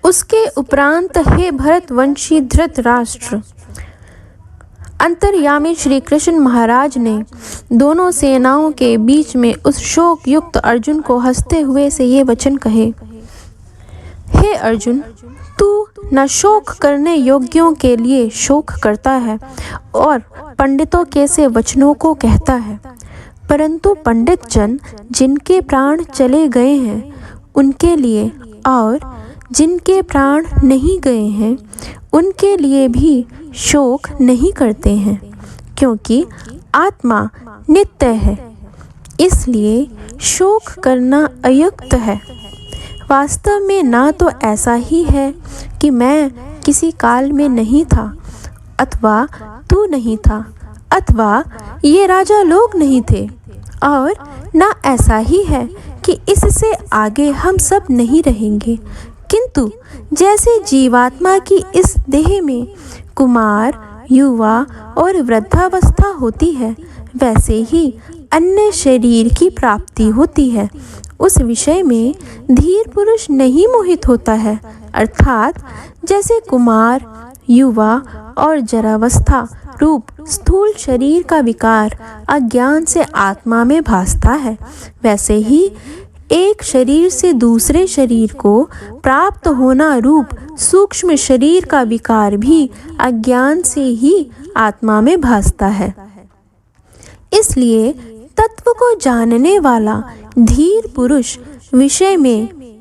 उसके उपरांत हे भरतवंशी धृतराष्ट्र, अंतर्यामी श्री कृष्ण महाराज ने दोनों सेनाओं के बीच में उस शोक युक्त अर्जुन को हंसते हुए से ये वचन कहे। हे अर्जुन, तू न शोक करने योग्यों के लिए शोक करता है और पंडितों के से वचनों को कहता है, परंतु पंडित जन जिनके प्राण चले गए हैं उनके लिए और जिनके प्राण नहीं गए हैं उनके लिए भी शोक नहीं करते हैं, क्योंकि आत्मा नित्य है, इसलिए शोक करना अयुक्त है। वास्तव में ना तो ऐसा ही है कि मैं किसी काल में नहीं था अथवा तू नहीं था अथवा ये राजा लोग नहीं थे, और ना ऐसा ही है कि इससे आगे हम सब नहीं रहेंगे, किंतु जैसे जीवात्मा की इस देह में कुमार, युवा और वृद्धावस्था होती है, वैसे ही अन्य शरीर की प्राप्ति होती है। उस विषय में धीर पुरुष नहीं मोहित होता है, अर्थात जैसे कुमार, युवा और जरावस्था रूप स्थूल शरीर का विकार अज्ञान से आत्मा में भासता है, वैसे ही एक शरीर से दूसरे शरीर को प्राप्त होना रूप सूक्ष्म शरीर का विकार भी अज्ञान से ही आत्मा में भासता है। इसलिए तत्व को जानने वाला धीर पुरुष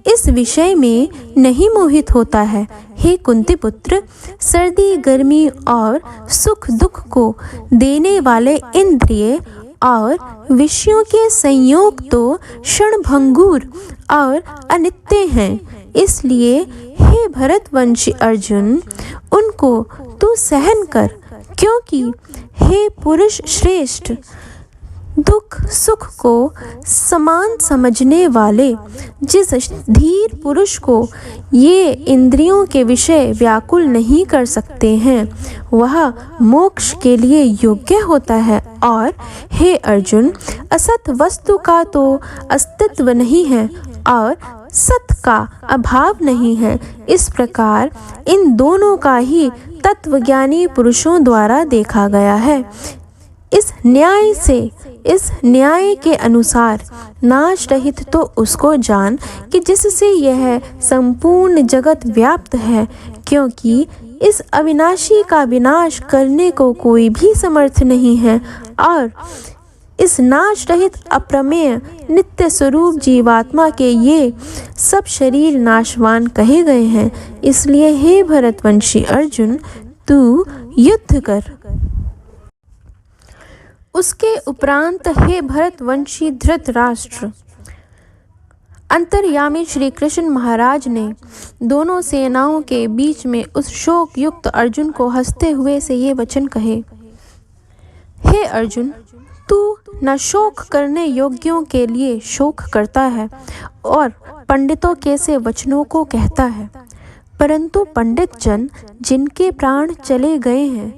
इस विषय में नहीं मोहित होता है। हे कुंती पुत्र, सर्दी, गर्मी और सुख दुख को देने वाले इंद्रिय और विषयों के संयोग तो क्षणभंगुर और अनित्य हैं, इसलिए हे भरतवंशी अर्जुन, उनको तू सहन कर, क्योंकि हे पुरुष श्रेष्ठ, दुख सुख को समान समझने वाले जिस धीर पुरुष को ये इंद्रियों के विषय व्याकुल नहीं कर सकते हैं, वह मोक्ष के लिए योग्य होता है। और हे अर्जुन, असत वस्तु का तो अस्तित्व नहीं है और सत का अभाव नहीं है। इस प्रकार इन दोनों का ही तत्वज्ञानी पुरुषों द्वारा देखा गया है। इस न्याय के अनुसार नाश रहित तो उसको जान कि जिससे यह संपूर्ण जगत व्याप्त है, क्योंकि इस अविनाशी का विनाश करने को कोई भी समर्थ नहीं है, और इस नाश रहित अप्रमेय नित्य स्वरूप जीवात्मा के ये सब शरीर नाशवान कहे गए हैं। इसलिए हे भरतवंशी अर्जुन, तू युद्ध कर। उसके उपरांत हे भरतवंशी धृतराष्ट्र, अंतर्यामी श्री कृष्ण महाराज ने दोनों सेनाओं के बीच में उस शोक युक्त अर्जुन को हंसते हुए से ये वचन कहे। हे अर्जुन, तू न शोक करने योग्यों के लिए शोक करता है और पंडितों के से वचनों को कहता है, परंतु पंडित जन जिनके प्राण चले गए हैं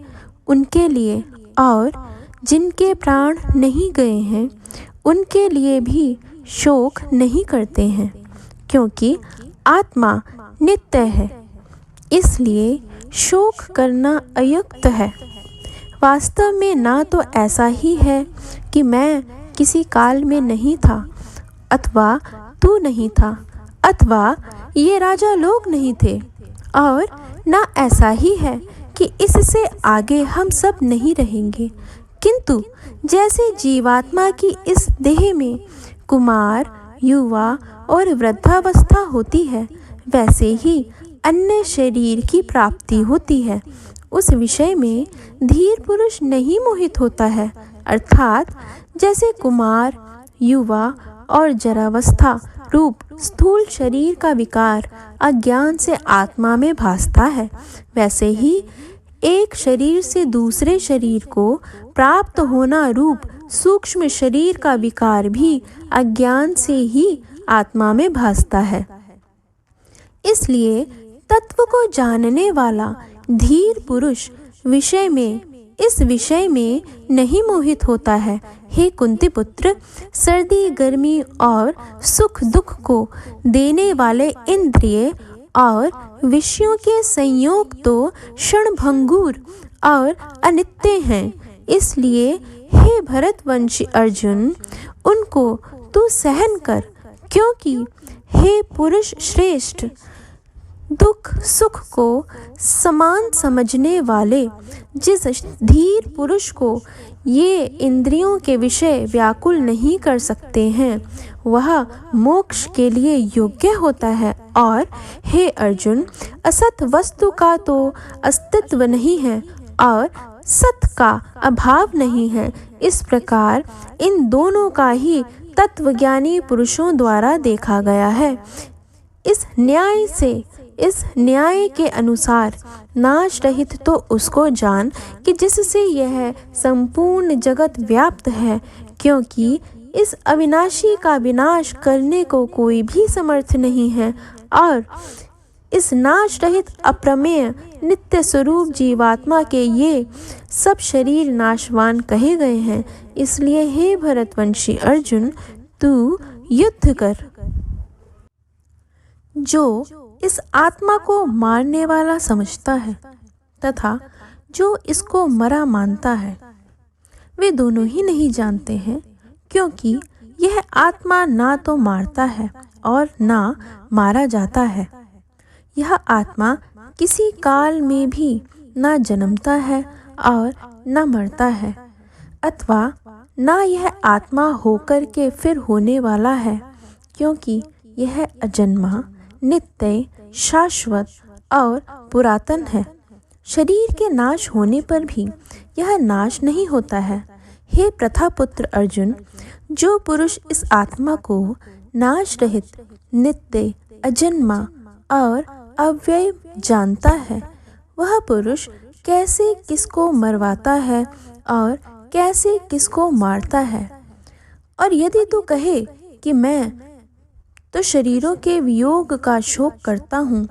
उनके लिए और जिनके प्राण नहीं गए हैं उनके लिए भी शोक नहीं करते हैं, क्योंकि आत्मा नित्य है, इसलिए शोक करना अयुक्त है। वास्तव में ना तो ऐसा ही है कि मैं किसी काल में नहीं था अथवा तू नहीं था अथवा ये राजा लोग नहीं थे, और ना ऐसा ही है कि इससे आगे हम सब नहीं रहेंगे, किंतु जैसे जीवात्मा की इस देह में कुमार, युवा और वृद्धावस्था होती है, वैसे ही अन्य शरीर की प्राप्ति होती है। उस विषय में धीर पुरुष नहीं मोहित होता है, अर्थात जैसे कुमार, युवा और जरावस्था रूप स्थूल शरीर का विकार अज्ञान से आत्मा में भासता है, वैसे ही एक शरीर से दूसरे शरीर को प्राप्त होना रूप सूक्ष्म शरीर का विकार भी अज्ञान से ही आत्मा में भासता है। इसलिए तत्व को जानने वाला धीर पुरुष इस विषय में नहीं मोहित होता है। हे कुंती पुत्र, सर्दी, गर्मी और सुख दुख को देने वाले इंद्रिय और विषयों के संयोग तो क्षणभंगुर और अनित्य हैं। इसलिए हे भरतवंशी अर्जुन, उनको तू सहन कर, क्योंकि हे पुरुष श्रेष्ठ, दुख सुख को समान समझने वाले जिस धीर पुरुष को ये इंद्रियों के विषय व्याकुल नहीं कर सकते हैं, वह मोक्ष के लिए योग्य होता है। और हे अर्जुन, असत वस्तु का तो अस्तित्व नहीं है और सत का अभाव नहीं है। इस प्रकार इन दोनों का ही तत्वज्ञानी पुरुषों द्वारा देखा गया है। इस न्याय के अनुसार नाश रहित तो उसको जान कि जिससे यह संपूर्ण जगत व्याप्त है, क्योंकि इस अविनाशी का विनाश करने को कोई भी समर्थ नहीं है। और इस नाश रहित अप्रमेय नित्य स्वरूप जीवात्मा के ये सब शरीर नाशवान कहे गए हैं। इसलिए हे भरतवंशी अर्जुन, तू युद्ध कर। जो इस आत्मा को मारने वाला समझता है तथा जो इसको मरा मानता है, वे दोनों ही नहीं जानते हैं, क्योंकि यह आत्मा ना तो मारता है और ना मारा जाता है। यह आत्मा किसी काल में भी ना जन्मता है और न मरता है, अथवा ना यह आत्मा होकर के फिर होने वाला है, क्योंकि यह अजन्मा, नित्य, शाश्वत और पुरातन है। शरीर के नाश होने पर भी यह नाश नहीं होता है। हे प्रथापुत्र अर्जुन, जो पुरुष इस आत्मा को नाश रहित, नित्य, अजन्मा और अव्यय जानता है, वह पुरुष कैसे किसको मरवाता है और कैसे किसको मारता है। और यदि तू कहे कि मैं तो शरीरों के वियोग का शोक करता हूँ,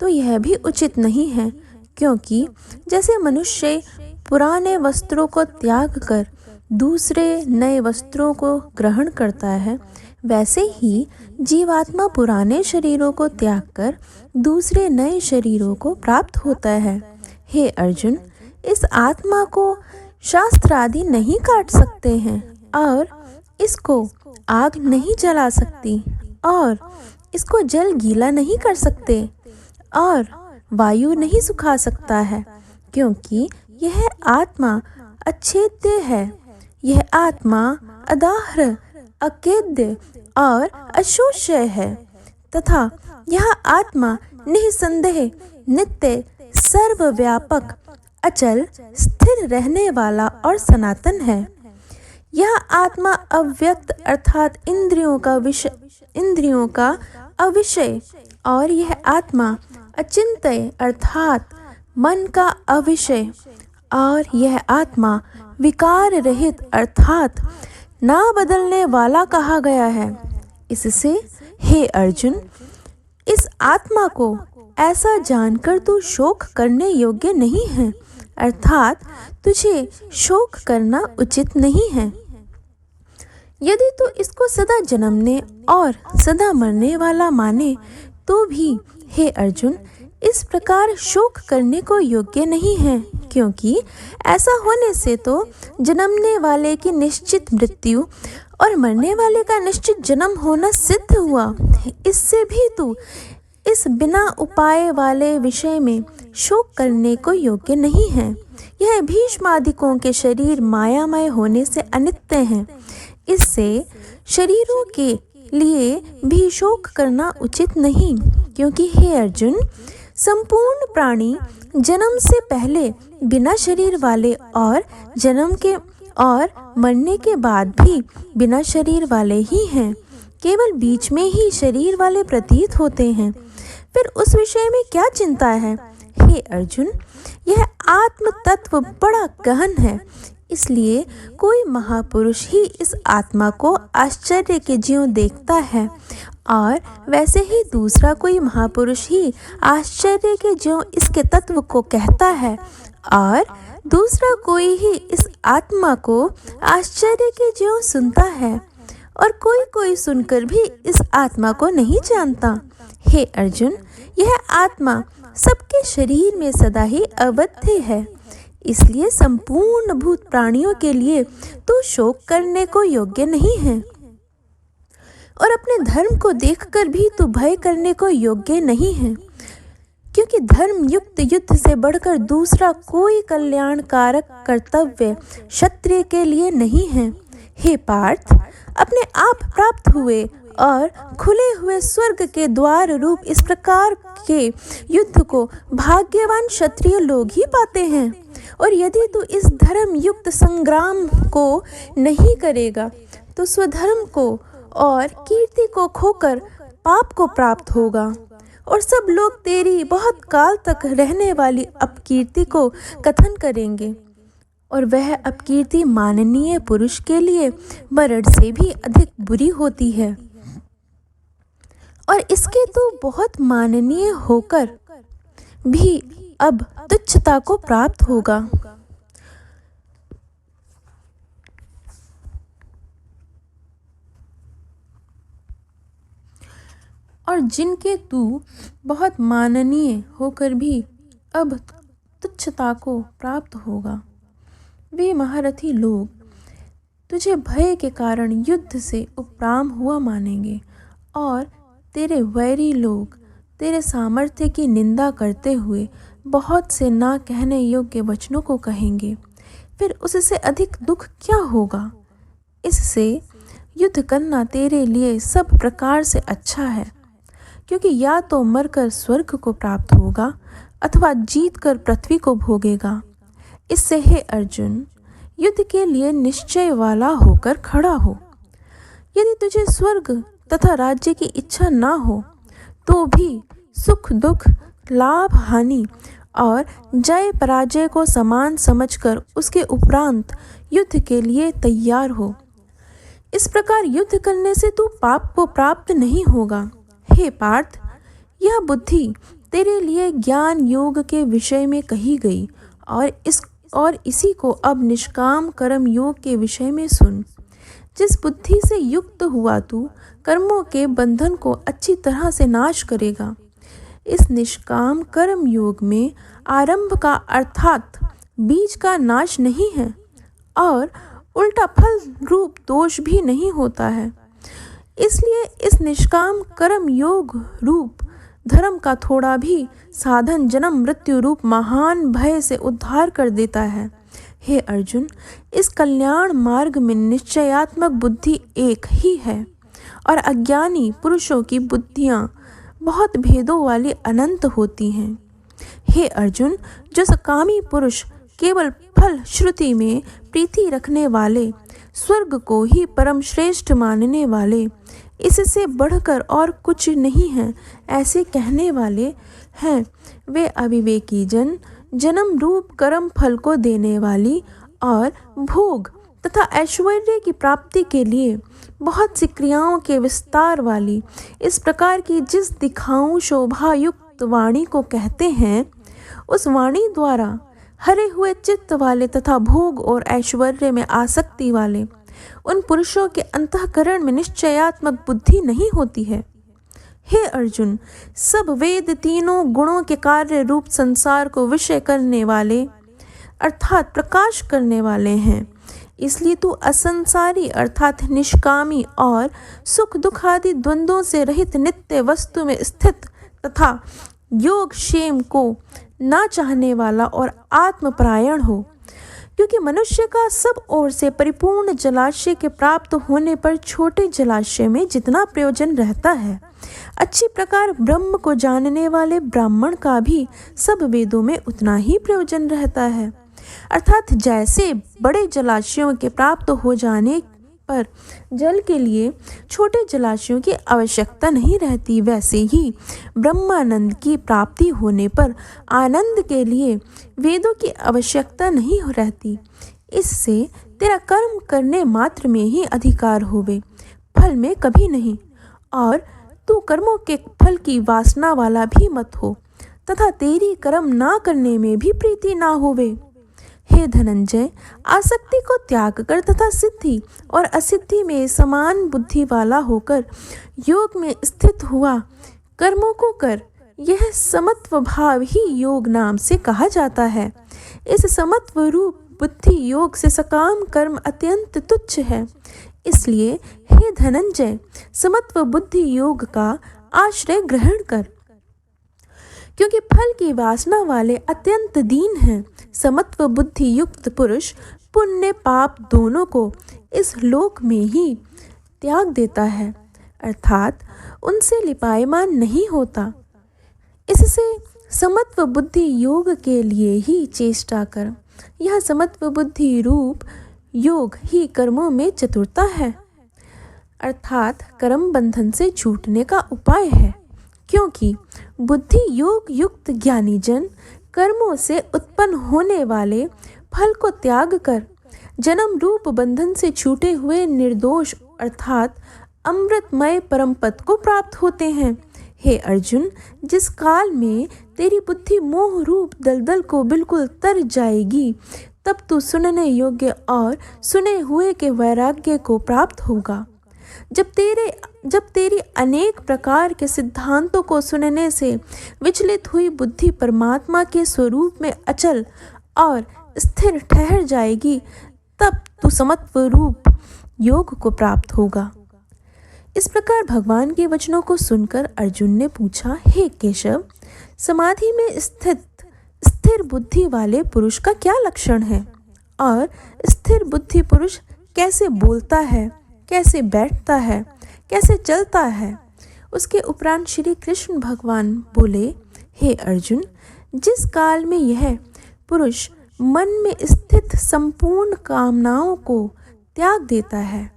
तो यह भी उचित नहीं है, क्योंकि जैसे मनुष्य पुराने वस्त्रों को त्याग कर दूसरे नए वस्त्रों को ग्रहण करता है, वैसे ही जीवात्मा पुराने शरीरों को त्याग कर दूसरे नए शरीरों को प्राप्त होता है। हे अर्जुन, इस आत्मा को शास्त्र आदि नहीं काट सकते हैं और इसको आग नहीं जला सकती और इसको जल गीला नहीं कर सकते और वायु नहीं सुखा सकता है, क्योंकि यह आत्मा अच्छेद्य है। यह आत्मा अदाह्य, अकेद्य और अशोष्य है तथा यह आत्मा निःसंदेह, नित्य, सर्वव्यापक, अचल, स्थिर रहने वाला और सनातन है। यह आत्मा अव्यक्त अर्थात इंद्रियों का अविषय और यह आत्मा अचिंत्य अर्थात मन का अविषय और यह आत्मा विकार रहित अर्थात ना बदलने वाला कहा गया है। इससे हे अर्जुन, इस आत्मा को ऐसा जानकर तू शोक करने योग्य नहीं है, अर्थात तुझे शोक करना उचित नहीं है। यदि तू इसको सदा जन्मने और सदा मरने वाला माने तो भी हे अर्जुन, इस प्रकार शोक करने को योग्य नहीं है, क्योंकि ऐसा होने से तो जन्मने वाले की निश्चित मृत्यु और मरने वाले का निश्चित जन्म होना सिद्ध हुआ। इससे भी तू इस बिना उपाय वाले विषय में शोक करने को योग्य नहीं है। यह भीष्मादिकों के शरीर मायामय होने से अनित्य हैं। इससे शरीरों के लिए भी शोक करना उचित नहीं, क्योंकि हे अर्जुन, संपूर्ण प्राणी जन्म से पहले बिना शरीर वाले और जन्म के और मरने के बाद भी बिना शरीर वाले ही हैं। केवल बीच में ही शरीर वाले प्रतीत होते हैं। फिर उस विषय में क्या चिंता है? हे अर्जुन, यह आत्म तत्व बड़ा गहन है, इसलिए कोई महापुरुष ही इस आत्मा को आश्चर्य के ज्यों देखता है और वैसे ही दूसरा कोई महापुरुष ही आश्चर्य के ज्यों इसके तत्व को कहता है और दूसरा कोई ही इस आत्मा को आश्चर्य के ज्यों सुनता है और कोई कोई सुनकर भी इस आत्मा को नहीं जानता। हे अर्जुन, यह आत्मा सबके शरीर में सदा ही अवध्य है, इसलिए संपूर्ण भूत प्राणियों के लिए तू शोक करने को योग्य नहीं है और अपने धर्म को देखकर भी तू भय करने को योग्य नहीं है, क्योंकि धर्म युक्त युद्ध से बढ़कर दूसरा कोई कल्याणकारक कर्तव्य क्षत्रिय के लिए नहीं है। हे पार्थ, अपने आप प्राप्त हुए और खुले हुए स्वर्ग के द्वार रूप इस प्रकार के युद्ध को भाग्यवान क्षत्रिय लोग ही पाते हैं, और यदि तू इस धर्म युक्त संग्राम को नहीं करेगा तो स्वधर्म को और कीर्ति को खोकर पाप को प्राप्त होगा, और सब लोग तेरी बहुत काल तक रहने वाली अपकीर्ति को कथन करेंगे, और वह अपकीर्ति माननीय पुरुष के लिए मरण से भी अधिक बुरी होती है, और इसके तो बहुत माननीय होकर भी अब तुच्छता को प्राप्त होगा। और जिनके तू बहुत माननीय होकर भी अब तुच्छता को प्राप्त होगा, वे महारथी लोग तुझे भय के कारण युद्ध से उपराम हुआ मानेंगे, और तेरे वैरी लोग तेरे सामर्थ्य की निंदा करते हुए बहुत से ना कहने योग्य वचनों को कहेंगे। फिर उससे अधिक दुख क्या होगा? इससे युद्ध करना तेरे लिए सब प्रकार से अच्छा है, क्योंकि या तो मरकर स्वर्ग को प्राप्त होगा अथवा जीत कर पृथ्वी को भोगेगा। इससे हे अर्जुन, युद्ध के लिए निश्चय वाला होकर खड़ा हो। यदि तुझे स्वर्ग तथा राज्य की इच्छा ना हो तो भी सुख दुख, लाभ हानि और जय पराजय को समान समझकर उसके उपरांत युद्ध के लिए तैयार हो। इस प्रकार युद्ध करने से तू पाप को प्राप्त नहीं होगा। हे पार्थ, यह बुद्धि तेरे लिए ज्ञान योग के विषय में कही गई, और इसी को अब निष्काम कर्म योग के विषय में सुन। जिस बुद्धि से युक्त हुआ तू कर्मों के बंधन को अच्छी तरह से नाश करेगा। इस निष्काम कर्म योग में आरंभ का अर्थात बीज का नाश नहीं है, और उल्टा फल रूप दोष भी नहीं होता है। इसलिए इस निष्काम कर्म योग रूप धर्म का थोड़ा भी साधन जन्म मृत्यु रूप महान भय से उद्धार कर देता है। हे अर्जुन, इस कल्याण मार्ग में निश्चयात्मक बुद्धि एक ही है, और अज्ञानी पुरुषों की बुद्धियां बहुत भेदों वाली अनंत होती हैं। हे अर्जुन, जो सकामी पुरुष केवल फल श्रुति में प्रीति रखने वाले, स्वर्ग को ही परम श्रेष्ठ मानने वाले, इससे बढ़कर और कुछ नहीं है ऐसे कहने वाले हैं, वे अविवेकी जन जन्म रूप कर्म फल को देने वाली और भोग तथा ऐश्वर्य की प्राप्ति के लिए बहुत सी क्रियाओं के विस्तार वाली इस प्रकार की जिस दिखाऊं शोभा युक्त वाणी को कहते हैं, उस वाणी द्वारा हरे हुए चित्त वाले तथा भोग और ऐश्वर्य में आसक्ति वाले उन पुरुषों के अंतःकरण में निश्चयात्मक बुद्धि नहीं होती है। हे अर्जुन, सब वेद तीनों गुणों के कार्य रूप संसार को विषय करने वाले अर्थात प्रकाश करने वाले हैं। इसलिए तू असंसारी अर्थात निष्कामी और सुख दुख आदि द्वंद्वों से रहित नित्य वस्तु में स्थित तथा योग क्षेम को ना चाहने वाला और आत्मपरायण हो, क्योंकि मनुष्य का सब ओर से परिपूर्ण जलाशय के प्राप्त होने पर छोटे जलाशय में जितना प्रयोजन रहता है, अच्छी प्रकार ब्रह्म को जानने वाले ब्राह्मण का भी सब वेदों में उतना ही प्रयोजन रहता है। अर्थात जैसे बड़े जलाशयों के प्राप्त हो जाने पर जल के लिए छोटे जलाशयों की आवश्यकता नहीं रहती, वैसे ही ब्रह्मानंद की प्राप्ति होने पर आनंद के लिए वेदों की आवश्यकता नहीं रहती। इससे तेरा कर्म करने मात्र में ही अधिकार होवे, फल में कभी नहीं, और तू कर्मों के फल की वासना वाला भी मत हो तथा तेरी कर्म ना करने में भी प्रीति ना होवे। हे धनंजय, आसक्ति को त्याग कर तथा सिद्धि और असिद्धि में समान बुद्धि वाला होकर योग में स्थित हुआ कर्मों को कर, यह समत्व भाव ही योग नाम से कहा जाता है। इस समत्व रूप बुद्धि योग से सकाम कर्म अत्यंत तुच्छ है। इसलिए हे धनंजय, समत्व बुद्धि योग का आश्रय ग्रहण कर, क्योंकि फल की वासना वाले अत्यंत दीन हैं। समत्व बुद्धि युक्त पुरुष पुण्य पाप दोनों को इस लोक में ही त्याग देता है, अर्थात उनसे लिपायमान नहीं होता। इससे समत्व बुद्धि योग के लिए ही चेष्टा कर। यह समत्व बुद्धि रूप योग ही कर्मों में चतुरता है, अर्थात कर्म बंधन से छूटने का उपाय है। क्योंकि बुद्धि योग युक्त ज्ञानी जन कर्मों से उत्पन्न होने वाले फल को त्याग कर जन्म रूप बंधन से छूटे हुए निर्दोष अर्थात अमृतमय परम पद को प्राप्त होते हैं। हे अर्जुन, जिस काल में तेरी बुद्धि मोह रूप दलदल को बिल्कुल तर जाएगी, तब तू सुनने योग्य और सुने हुए के वैराग्य को प्राप्त होगा। जब तेरी अनेक प्रकार के सिद्धांतों को सुनने से विचलित हुई बुद्धि परमात्मा के स्वरूप में अचल और स्थिर ठहर जाएगी, तब तू समत्व रूप योग को प्राप्त होगा। इस प्रकार भगवान के वचनों को सुनकर अर्जुन ने पूछा, हे केशव, समाधि में स्थिर बुद्धि वाले पुरुष का क्या लक्षण है और स्थिर बुद्धि पुरुष कैसे बोलता है, कैसे बैठता है, कैसे चलता है। उसके उपरांत श्री कृष्ण भगवान बोले, हे अर्जुन, जिस काल में यह पुरुष मन में स्थित संपूर्ण कामनाओं को त्याग देता है,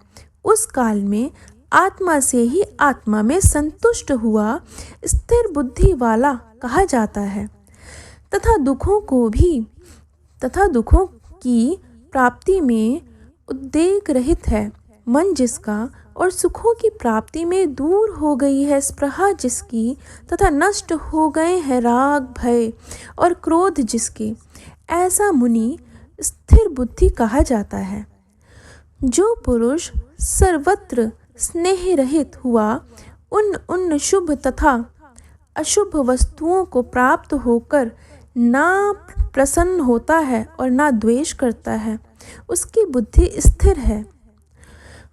उस काल में आत्मा से ही आत्मा में संतुष्ट हुआ स्थिर बुद्धि वाला कहा जाता है, तथा दुखों की प्राप्ति में उद्वेग रहित है। मन जिसका और सुखों की प्राप्ति में दूर हो गई है स्पृहा जिसकी, तथा नष्ट हो गए हैं राग भय और क्रोध जिसके, ऐसा मुनि स्थिर बुद्धि कहा जाता है। जो पुरुष सर्वत्र स्नेह रहित हुआ उन शुभ तथा अशुभ वस्तुओं को प्राप्त होकर ना प्रसन्न होता है और ना द्वेष करता है, उसकी बुद्धि स्थिर है।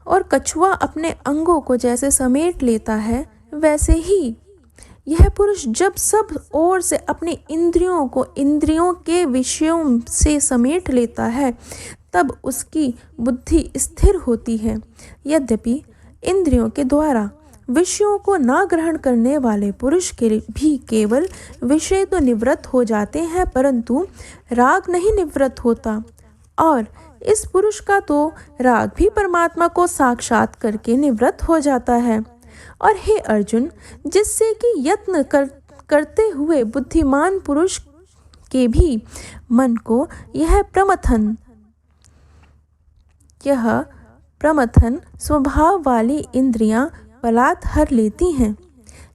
और कछुआ अपने अंगों को जैसे समेट लेता है, वैसे ही यह पुरुष जब सब ओर से अपनी इंद्रियों को इंद्रियों के विषयों से समेट लेता है, तब उसकी बुद्धि स्थिर होती है। यद्यपि इंद्रियों के द्वारा विषयों को ना ग्रहण करने वाले पुरुष के भी केवल विषय तो निवृत्त हो जाते हैं, परंतु राग नहीं निवृत्त होता। और इस पुरुष का तो राग भी परमात्मा को साक्षात करके निवृत्त हो जाता है। और हे अर्जुन, जिससे कि यत्न करते हुए बुद्धिमान पुरुष के भी मन को यह प्रमथन स्वभाव वाली इंद्रियां बलात् हर लेती हैं।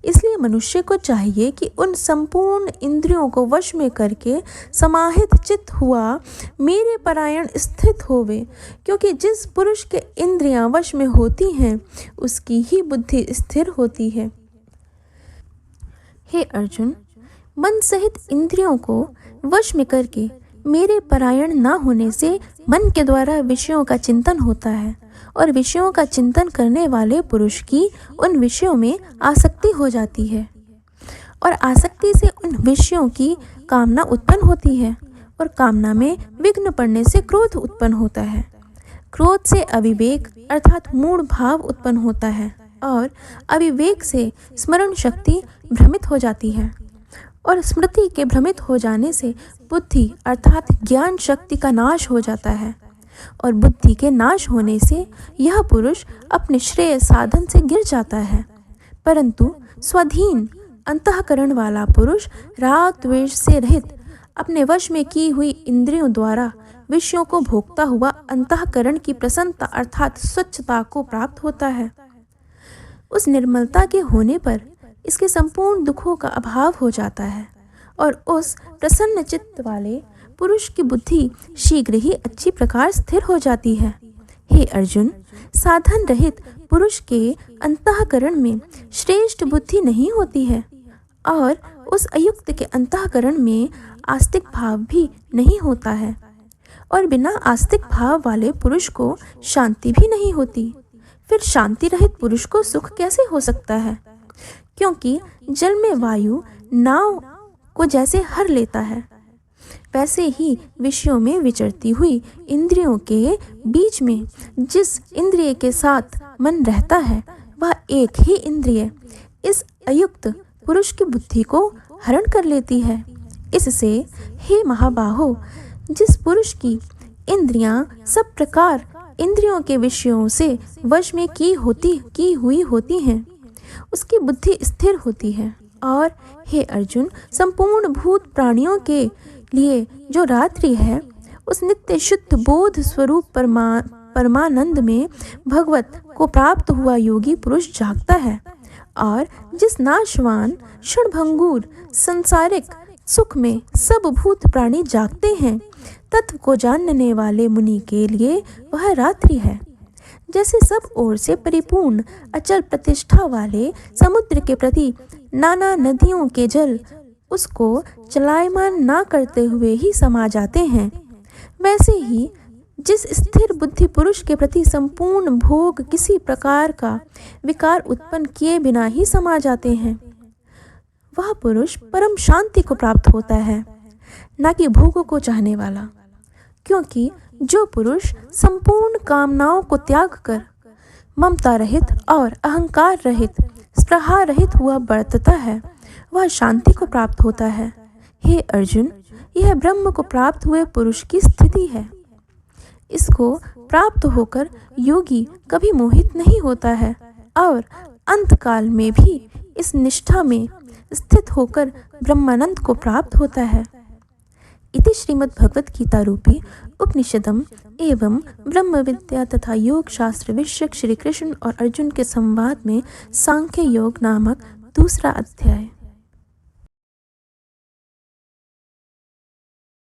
इसलिए मनुष्य को चाहिए कि उन संपूर्ण इंद्रियों को वश में करके समाहित चित्त हुआ मेरे परायण स्थित होवे, क्योंकि जिस पुरुष के इंद्रियां वश में होती हैं, उसकी ही बुद्धि स्थिर होती है। हे अर्जुन, मन सहित इंद्रियों को वश में करके मेरे परायण न होने से मन के द्वारा विषयों का चिंतन होता है, और विषयों का चिंतन करने वाले पुरुष की उन विषयों में आसक्ति हो जाती है, और आसक्ति से उन विषयों की कामना उत्पन्न होती है, और कामना में विघ्न पड़ने से क्रोध उत्पन्न होता है। क्रोध से अविवेक अर्थात मूढ़ भाव उत्पन्न होता है, और अविवेक से स्मरण शक्ति भ्रमित हो जाती है, और स्मृति के भ्रमित हो जाने से बुद्धि अर्थात ज्ञान शक्ति का नाश हो जाता है, और बुद्धि के नाश होने से यह पुरुष अपने श्रेय साधन से गिर जाता है। परंतु स्वाधीन अंतःकरण वाला पुरुष राग द्वेष से रहित अपने वश में की हुई इंद्रियों द्वारा विषयों को भोगता हुआ अंतःकरण की प्रसन्नता अर्थात स्वच्छता को प्राप्त होता है। उस निर्मलता के होने पर इसके संपूर्ण दुखों का अभाव हो जाता है, और उस प्रसन्न चित्त वाले पुरुष की बुद्धि शीघ्र ही अच्छी प्रकार स्थिर हो जाती है। हे अर्जुन, साधन रहित पुरुष के अंतःकरण में श्रेष्ठ बुद्धि नहीं होती है, और उस अयुक्त के अंतःकरण में आस्तिक भाव भी नहीं होता है, और बिना आस्तिक भाव वाले पुरुष को शांति भी नहीं होती। फिर शांति रहित पुरुष को सुख कैसे हो सकता है? क्योंकि जल में वायु नाव को जैसे हर लेता है, वैसे ही विषयों में विचरती हुई इंद्रियों के बीच में जिस इंद्रिय के साथ मन रहता है, वह एक ही इंद्रिय इस अयुक्त पुरुष की बुद्धि को हरण कर लेती है। इससे हे महाबाहो, जिस पुरुष की इंद्रियां सब प्रकार इंद्रियों के विषयों से वश में की हुई होती हैं, उसकी बुद्धि स्थिर होती है। और हे अर्जुन, संपूर्ण भूत प्राणियों के लिए जो रात्रि है, उस नित्य शुद्ध बोध स्वरूप परमानंद में भगवत को प्राप्त हुआ योगी पुरुष जागता है। और जिस नाशवान क्षणभंगुर सांसारिक सुख में सब भूत प्राणी जागते हैं, तत्व को जानने वाले मुनि के लिए वह रात्रि है। जैसे सब ओर से परिपूर्ण अचल प्रतिष्ठा वाले समुद्र के प्रति नाना नदियों के जल उसको चलायमान ना करते हुए ही समा जाते हैं, वैसे ही जिस स्थिर बुद्धि पुरुष के प्रति संपूर्ण भोग किसी प्रकार का विकार उत्पन्न किए बिना ही समा जाते हैं, वह पुरुष परम शांति को प्राप्त होता है, न कि भोगों को चाहने वाला। क्योंकि जो पुरुष संपूर्ण कामनाओं को त्याग कर ममता रहित और अहंकार रहित स्पृहा रहित हुआ बरतता है, वह शांति को प्राप्त होता है। हे अर्जुन, यह ब्रह्म को प्राप्त हुए पुरुष की स्थिति है। इसको प्राप्त होकर योगी कभी मोहित नहीं होता है और अंतकाल में भी इस निष्ठा में स्थित होकर ब्रह्मानंद को प्राप्त होता है। इति श्रीमद् भगवत गीता रूपी उपनिषदम एवं ब्रह्म विद्या तथा योग शास्त्र विषयक श्री कृष्ण और अर्जुन के संवाद में सांख्य योग नामक दूसरा अध्याय।